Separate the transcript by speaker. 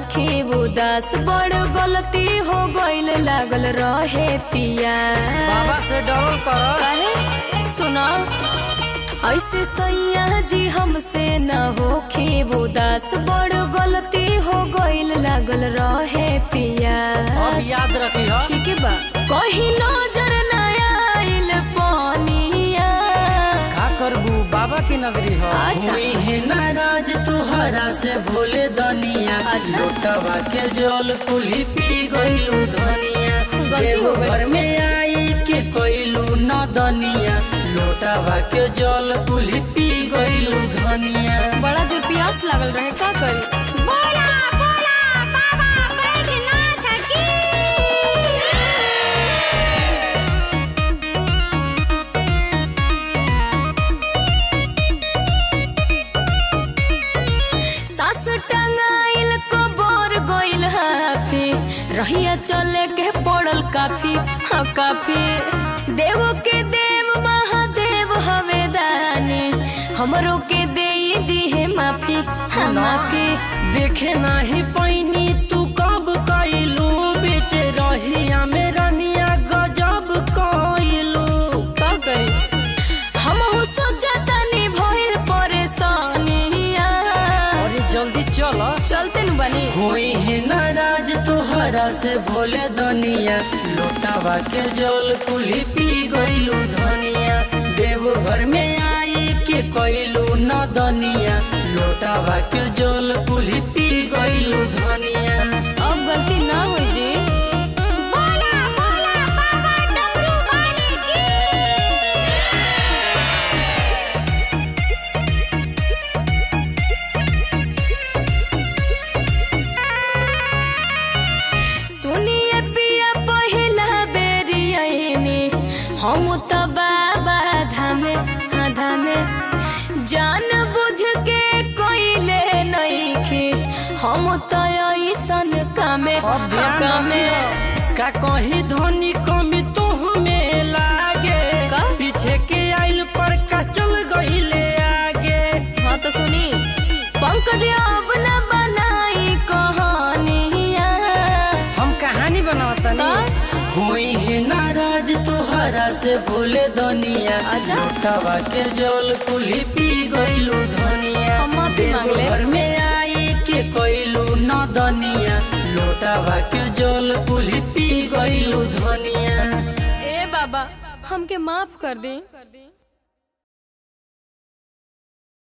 Speaker 1: होखी उदास बड़ गलती हो गइल लागल रहे पिया।
Speaker 2: बाबा से डरल कर
Speaker 1: काहे सुना ऐसे सैया जी हमसे न होखी उदास बड़ गलती हो गइल लागल रहे पिया।
Speaker 2: अब याद रखी हो
Speaker 1: ठीक बा कहीं नजर न आइल पानिया
Speaker 2: का करबू बाबा की नगरी हो।
Speaker 1: अच्छा।
Speaker 2: हुई है नाराज तुहरा से भोले दनिया।
Speaker 1: अच्छा।
Speaker 2: लोटवा के जल कुली पी गइलू धनिया।
Speaker 1: गलती हो गई।
Speaker 2: घर में आई के कोइलू न दनिया। लोटवा के जल कुली पी गइलू धनिया।
Speaker 1: बड़ा जोर प्यास लागल रहे का करी। बोला बोला बाबा बैजनाथ की। सास टंगाइल कबर गइल हाफी रहिया चले के पड़ल काफी। हाँ काफी देव के देव महादेव हवे दानी हमरो के दे दी है माफी। हाँ माफी
Speaker 2: देखे नाही पैनी तू कब कइलू बेच रहिया में रनिया गजब कइलू।
Speaker 1: का करी हम हो सोचतानी भइल परेशानिया।
Speaker 2: अरे जल्दी चल
Speaker 1: चलते न बनी
Speaker 2: हुई है नाराज तुहरा से भोले दनिया। लोटावा के जल कुली पी गइलू धनिया। देव घर में आई के कइलू न दनिया। लोटावा के जल कुली पी गइलू धनिया।
Speaker 1: अब गलती ना हो जी। बोला बोला बाबा डमरू वाले की। सुनिए पिया पहिला बेरी आईनी हम तो बाबा धामे। हाँ धामे जान बुझ के कोइले नइखे हम तो ऐसन कामे।
Speaker 2: अब ध्यान रखियो का कहीं धनी कमी तो हमें लागे।
Speaker 1: का?
Speaker 2: पीछे के आइल पर का चल गइले आगे।
Speaker 1: हाँ तो सुनी पंकज अब न बनाई कहानिया।
Speaker 2: हम कहानी बनावतनी हुई है नाराज तुहरा से भोले दनिया।
Speaker 1: अच्छा।
Speaker 2: लोटावा के जल कुली पी गइलू धनिया।
Speaker 1: हम माफी मांग ले।
Speaker 2: घर में आई के कइलू न दनिया। लोटावा के जल कुली पी गइलू धनिया।
Speaker 1: ए बाबा हमके माफ कर दी।